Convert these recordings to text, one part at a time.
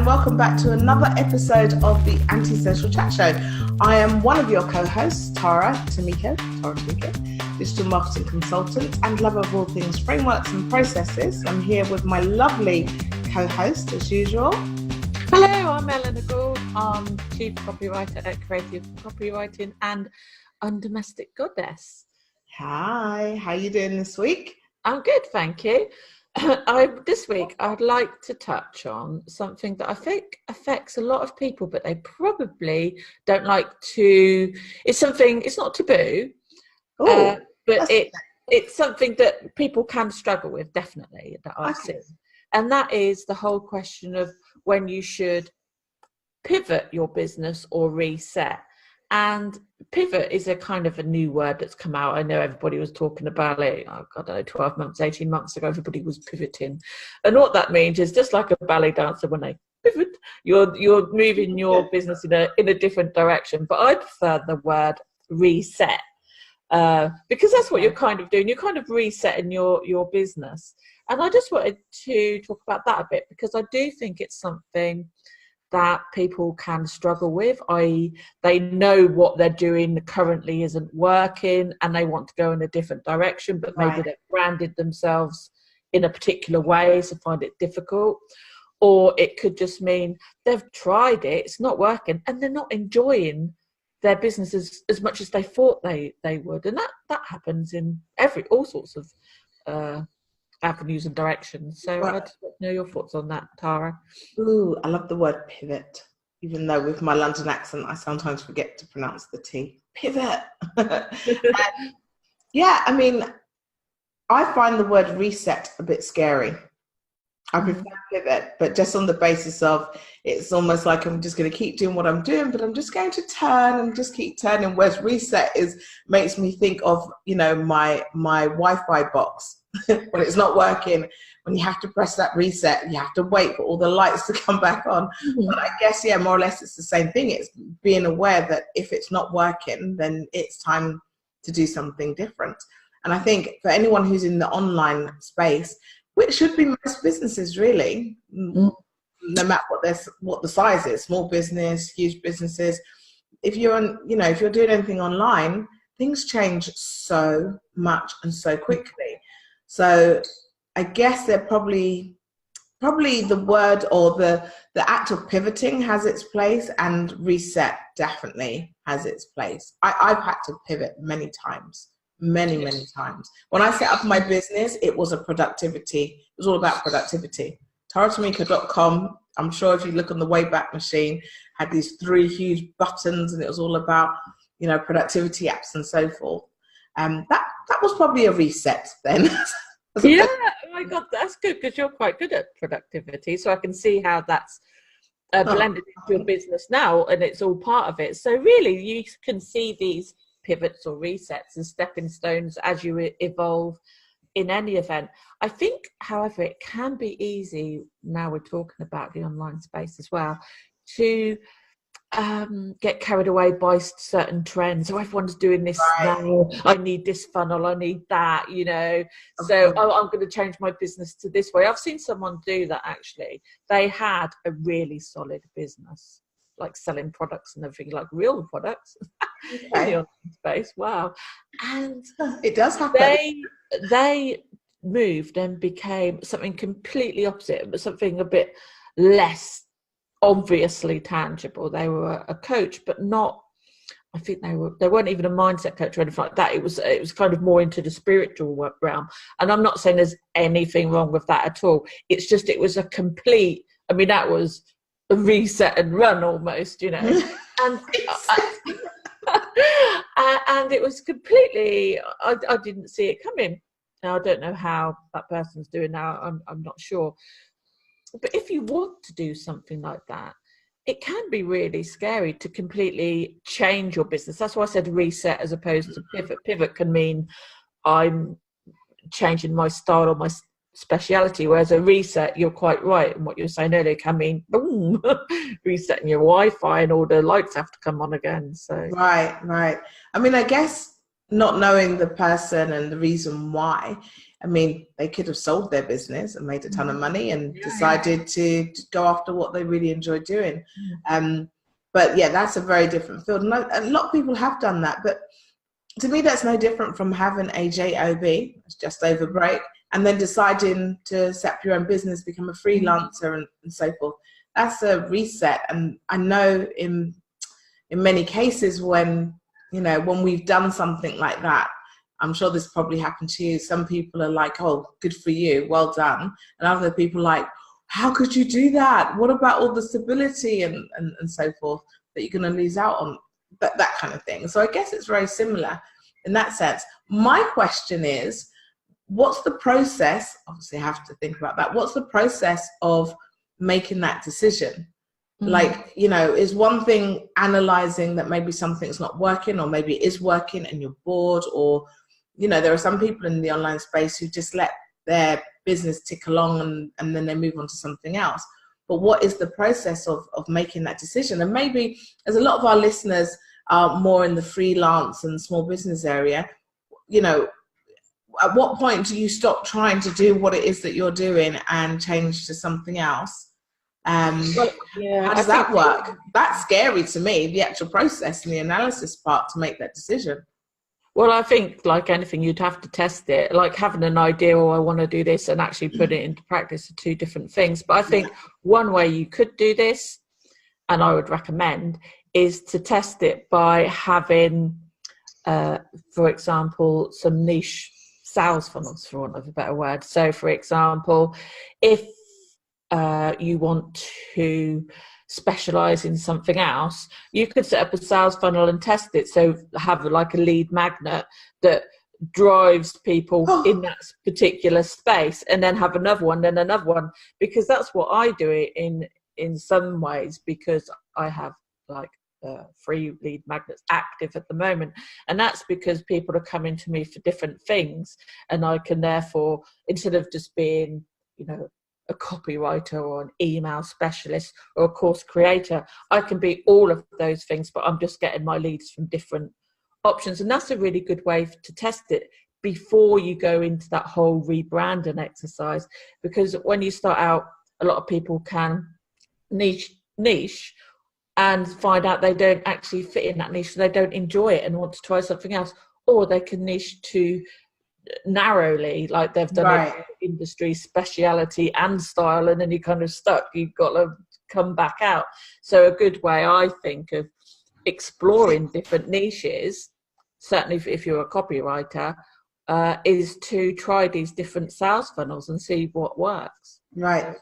and welcome back to another episode of the Anti-Social Chat Show. I am one of your co-hosts, Tara Tamiko, digital marketing consultant and lover of all things frameworks and processes. I'm here with my lovely co-host, as usual. Hello, I'm Eleanor Gould. I'm Chief Copywriter at Creative Copywriting and Domestic Goddess. Hi, how you doing this week? I'm good, thank you. This week, I'd like to touch on something that I think affects a lot of people, but they probably don't like to. It's not taboo, but it's something that people can struggle with, definitely, that I've seen. And that is the whole question of when you should pivot your business or reset. And pivot is a kind of a new word that's come out. I know everybody was talking about it, 12 months, 18 months ago, everybody was pivoting. And what that means is just like a ballet dancer, when they pivot, you're moving your business in a different direction. But I prefer the word reset because that's what you're kind of doing. You're kind of resetting your business. And I just wanted to talk about that a bit because I do think it's something that people can struggle with, i.e. they know what they're doing currently isn't working and they want to go in a different direction, but maybe they've branded themselves in a particular way, so find it difficult. Or it could just mean they've tried it, it's not working, and they're not enjoying their business as much as they thought they would. And that happens in all sorts of avenues and directions. So I'd like to know your thoughts on that, Tara. Ooh, I love the word pivot, even though with my London accent, I sometimes forget to pronounce the T. Pivot. Yeah, I mean, I find the word reset a bit scary. I prefer pivot, but just on the basis of it's almost like I'm just going to keep doing what I'm doing, but I'm just going to turn and just keep turning. Whereas reset makes me think of, my Wi-Fi box. When it's not working, when you have to press that reset, you have to wait for all the lights to come back on. But I guess, more or less it's the same thing. It's being aware that if it's not working, then it's time to do something different. And I think for anyone who's in the online space, which should be most businesses really, no matter what the size is, small business, huge businesses, if you're doing anything online, things change so much and so quickly. So I guess they're probably the word or the act of pivoting has its place, and reset definitely has its place. I've had to pivot many times. Many times. When I set up my business, it was all about productivity. taratamiko.com, I'm sure if you look on the Wayback Machine, had these 3 huge buttons, and it was all about, productivity apps and so forth. That was probably a reset then. Yeah, oh my God, that's good because you're quite good at productivity. So I can see how that's blended into your business now, and it's all part of it. So really, you can see these pivots or resets as stepping stones as you evolve in any event. I think, however, it can be easy, now we're talking about the online space as well, to get carried away by certain trends. So everyone's doing this now. I need this funnel, I need that, so I'm going to change my business to this way. I've seen someone do that actually. They had a really solid business, like selling products and everything, like real products in the online space. Wow. And it does happen. They moved and became something completely opposite, but something a bit less obviously tangible. They were a coach, but not, I think they weren't even a mindset coach or anything like that. It was kind of more into the spiritual realm. And I'm not saying there's anything wrong with that at all. It's just, it was a complete, that was a reset and run almost, and and it was completely, I didn't see it coming. Now I don't know how that person's doing now. I'm not sure. But if you want to do something like that, it can be really scary to completely change your business. That's why I said reset as opposed to pivot. Pivot can mean I'm changing my style or my speciality, whereas a reset, you're quite right. And what you're saying earlier can mean, boom, resetting your Wi-Fi and all the lights have to come on again. So Right. I guess not knowing the person and the reason why, I mean, they could have sold their business and made a ton of money and decided to go after what they really enjoy doing. But yeah, that's a very different field. And a lot of people have done that. But to me, that's no different from having a JOB, it's just over break, and then deciding to set up your own business, become a freelancer and so forth. That's a reset. And I know in many cases when we've done something like that, I'm sure this probably happened to you. Some people are like, oh, good for you, well done. And other people are like, how could you do that? What about all the stability and so forth that you're going to lose out on? That kind of thing. So I guess it's very similar in that sense. My question is, what's the process? Obviously, I have to think about that. What's the process of making that decision? Like, is one thing analyzing that maybe something's not working, or maybe it is working and you're bored, or, there are some people in the online space who just let their business tick along and then they move on to something else. But what is the process of making that decision? And maybe, as a lot of our listeners are more in the freelance and small business area, at what point do you stop trying to do what it is that you're doing and change to something else? How does that work? That's scary to me, the actual process and the analysis part to make that decision. Well, I think like anything, you'd have to test it. Like having an idea, I want to do this, and actually put it into practice are two different things. But I think one way you could do this, and I would recommend, is to test it by having, for example, some niche sales funnels, for want of a better word. So, for example, if you want to specialize in something else, you could set up a sales funnel and test it. So have like a lead magnet that drives people in that particular space, and then have another one, then another one, because that's what I do in some ways, because I have like 3 lead magnets active at the moment, and that's because people are coming to me for different things, and I can therefore, instead of just being a copywriter or an email specialist or a course creator, I can be all of those things, but I'm just getting my leads from different options. And that's a really good way to test it before you go into that whole rebranding exercise, because when you start out, a lot of people can niche and find out they don't actually fit in that niche, so they don't enjoy it and want to try something else, or they can niche too narrowly, like they've done it industry, speciality and style, and then you're kind of stuck. You've got to come back out. So a good way, I think, of exploring different niches, certainly if you're a copywriter, is to try these different sales funnels and see what works. Right.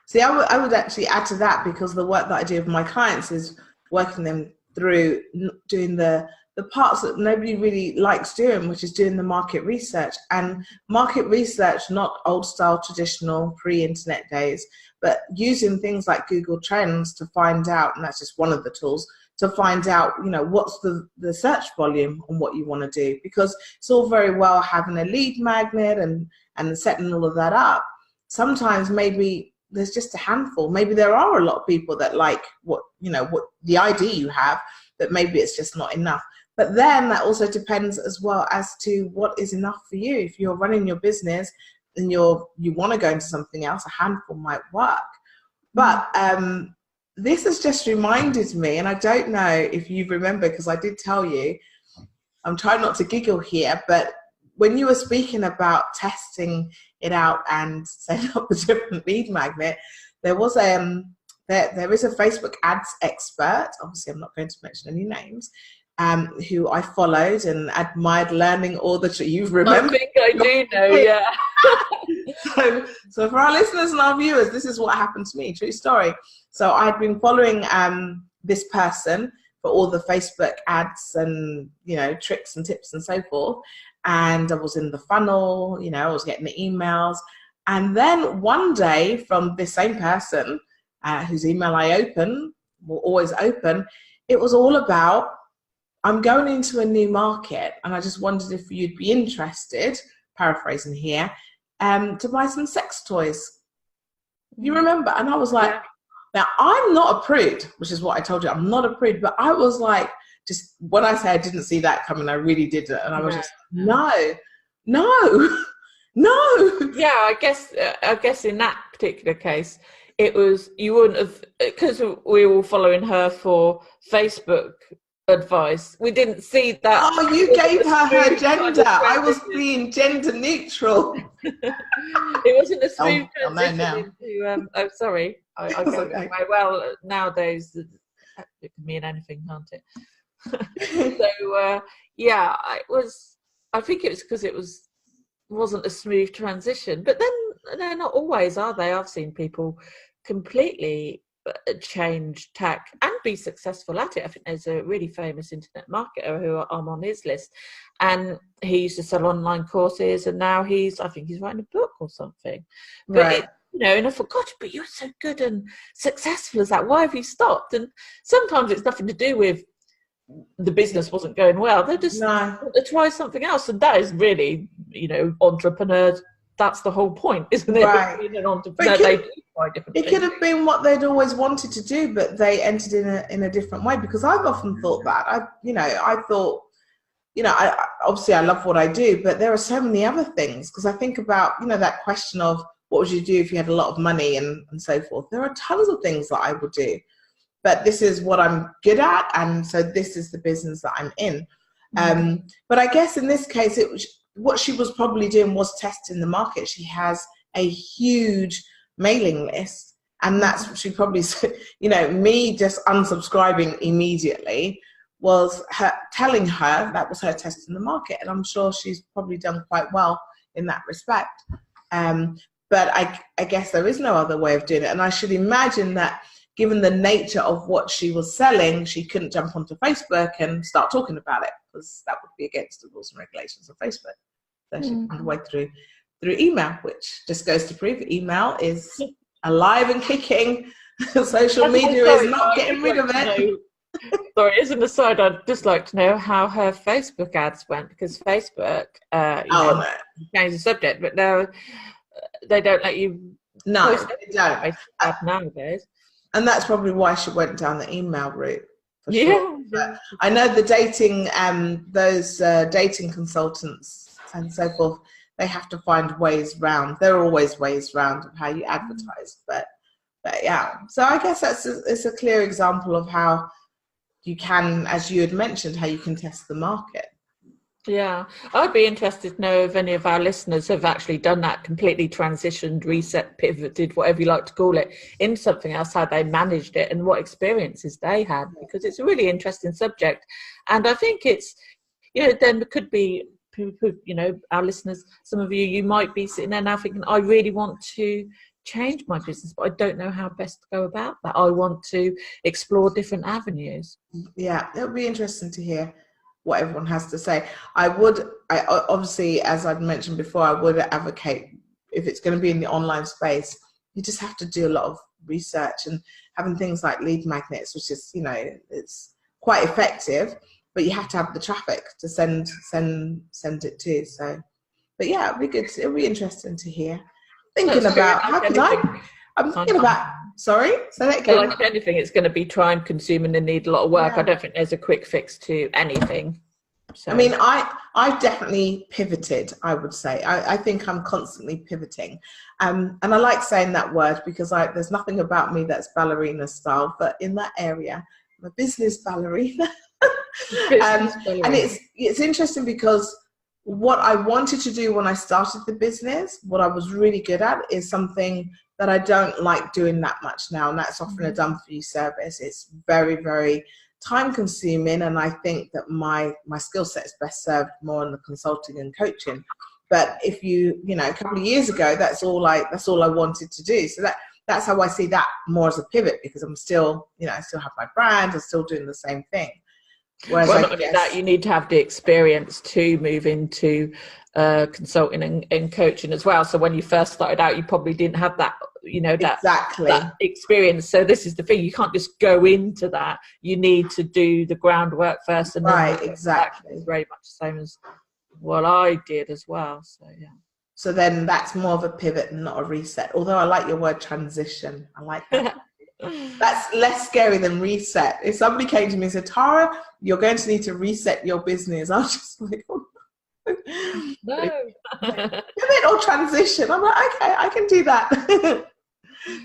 See, I would actually add to that, because the work that I do with my clients is working them through doing the parts that nobody really likes doing, which is doing the market research. And market research, not old style, traditional, pre-internet days, but using things like Google Trends to find out, and that's just one of the tools, to find out, what's the search volume on what you want to do. Because it's all very well having a lead magnet and setting all of that up. Sometimes maybe there's just a handful. Maybe there are a lot of people that like what the idea you have, but maybe it's just not enough. But then that also depends as well as to what is enough for you. If you're running your business and you want to go into something else, a handful might work. But this has just reminded me, and I don't know if you remember, because I did tell you, I'm trying not to giggle here, but when you were speaking about testing it out and setting up a different lead magnet, there was there is a Facebook ads expert, obviously I'm not going to mention any names, who I followed and admired, learning all the you remember? I think I do know, yeah. So for our listeners and our viewers, this is what happened to me, true story. So I'd been following this person for all the Facebook ads and tricks and tips and so forth, and I was in the funnel, I was getting the emails, and then one day from this same person whose email I will always open, it was all about, I'm going into a new market and I just wondered if you'd be interested, paraphrasing here, to buy some sex toys. You remember? And I was like, now I'm not a prude, which is what I told you, I'm not a prude, but I was like, just when I say I didn't see that coming, I really didn't. And I was just, no. No. Yeah, I guess in that particular case, it was, you wouldn't have, because we were following her for Facebook advice. We didn't see that. Oh, you gave her gender. I was being gender neutral. It wasn't a smooth transition into. Oh, sorry. I go okay. Well, nowadays it can mean anything, can't it? So yeah, I think it was because it wasn't a smooth transition. But then they're not always, are they? I've seen people completely change tack and be successful at it. I think there's a really famous internet marketer who I'm on his list, and he used to sell online courses, and now I think he's writing a book or something. But Right. and I thought, God, but you're so good and successful as that. Why have you stopped? And sometimes it's nothing to do with the business wasn't going well. They just want to try something else, and that is really, entrepreneurs. That's the whole point, isn't it? Right. Being an entrepreneur, they do try different things. It could have been what they'd always wanted to do, but they entered in a different way. Because I've often thought that. I thought, obviously I love what I do, but there are so many other things. Because I think about, that question of what would you do if you had a lot of money and so forth. There are tons of things that I would do, but this is what I'm good at, and so this is the business that I'm in. But I guess in this case, what she was probably doing was testing the market. She has a huge mailing list, and that's what she probably said. Me just unsubscribing immediately was her telling her that was her testing the market, and I'm sure she's probably done quite well in that respect. But I guess there is no other way of doing it, and I should imagine that given the nature of what she was selling, she couldn't jump onto Facebook and start talking about it, because that would be against the rules and regulations of Facebook. So she found a way through email, which just goes to prove email is alive and kicking. Social media is not getting rid of it. Sorry, as an aside, I'd just like to know how her Facebook ads went, because Facebook changed the subject, but now they don't let you. No, they don't. Nowadays. And that's probably why she went down the email route. Yeah. Sure. But I know the dating, those dating consultants and so forth, they have to find ways round. There are always ways round of how you advertise. But yeah, so I guess it's a clear example of how you can, as you had mentioned, how you can test the market. Yeah, I'd be interested to know if any of our listeners have actually done that, completely transitioned, reset, pivoted, whatever you like to call it, into something else, how they managed it and what experiences they had, because it's a really interesting subject. And I think it's, then there could be people, our listeners, some of you might be sitting there now thinking, I really want to change my business, but I don't know how best to go about that. I want to explore different avenues. Yeah, it'll be interesting to hear what everyone has to say. I obviously, as I'd mentioned before, I would advocate, if it's going to be in the online space, you just have to do a lot of research, and having things like lead magnets, which is, it's quite effective, but you have to have the traffic to send it to. So, but yeah, it'll be good. It'll be interesting to hear. Thinking about I'm thinking about. Sorry, say that again. Like anything, it's going to be time consuming and need a lot of work. Yeah. I don't think there's a quick fix to anything. So. I mean, I've definitely pivoted, I would say. I think I'm constantly pivoting. And I like saying that word because there's nothing about me that's ballerina style, but in that area, I'm a business ballerina. And it's interesting because what I wanted to do when I started the business, what I was really good at, is something that I don't like doing that much now, and that's offering a done-for-you service. It's very, very time-consuming, and I think that my skill set is best served more in the consulting and coaching. But if a couple of years ago, that's all I wanted to do. So that's how I see that more as a pivot, because I'm still, I still have my brand, I'm still doing the same thing. Whereas not only that, you need to have the experience to move into consulting and coaching as well. So when you first started out, you probably didn't have that, that experience. So this is the thing, you can't just go into that. You need to do the groundwork first. And right, exactly. It's very much the same as what I did as well. So yeah. So then that's more of a pivot and not a reset. Although I like your word transition. I like that. That's less scary than reset. If somebody came to me and said, Tara, you're going to need to reset your business, I was just like, oh. No. Pivot or transition. I'm like, okay, I can do that.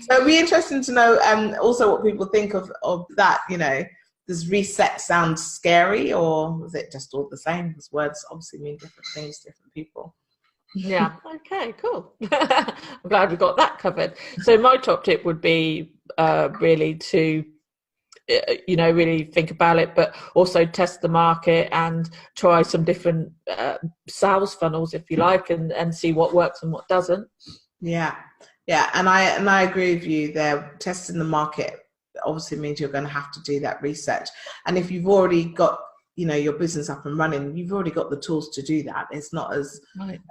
So it'd be interesting to know also what people think of that, you know. Does reset sound scary, or is it just all the same? Because words obviously mean different things to different people. Yeah. Okay, cool. I'm glad we got that covered. So my top tip would be really to, you know, really think about it, but also test the market and try some different sales funnels, if you like, and see what works and what doesn't. Yeah. And I agree with you there. Testing the market obviously means you're going to have to do that research. And if you've already got, you know, your business up and running, you've already got the tools to do that. It's not as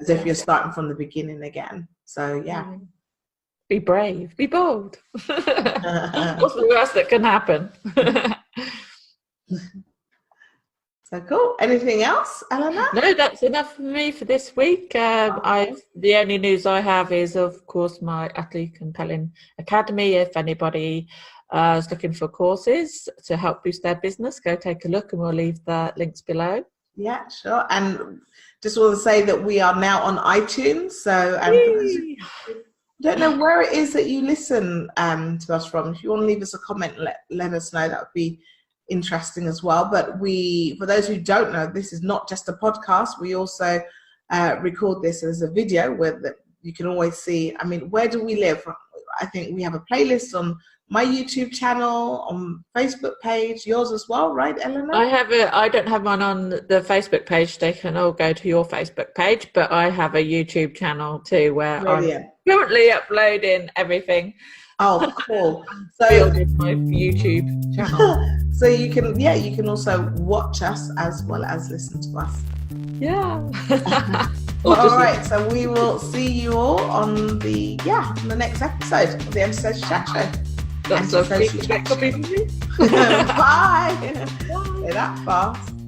if you're starting from the beginning again. So yeah. Be brave, be bold. What's the worst that can happen? So cool. Anything else, Eleanor? No, that's enough for me for this week. The only news I have is, of course, my Utterly Compelling Academy. If anybody is looking for courses to help boost their business, go take a look, and we'll leave the links below. Yeah, sure. And just want to say that we are now on iTunes. So don't know where it is that you listen to us from. If you want to leave us a comment, let us know. That would be interesting as well. But for those who don't know, this is not just a podcast. We also record this as a video where you can always see. I mean, where do we live? I think we have a playlist on my YouTube channel, on Facebook page, yours as well, right, Eleanor? I don't have one on the Facebook page. They can all go to your Facebook page, but I have a YouTube channel too where I'm currently uploading everything. Oh, cool. So my YouTube channel. So you can also watch us as well as listen to us. Yeah. All right. So we will see you all on the next episode of the Anti-Social Chat Show. That's a copy for me. Bye. Bye. Say that fast.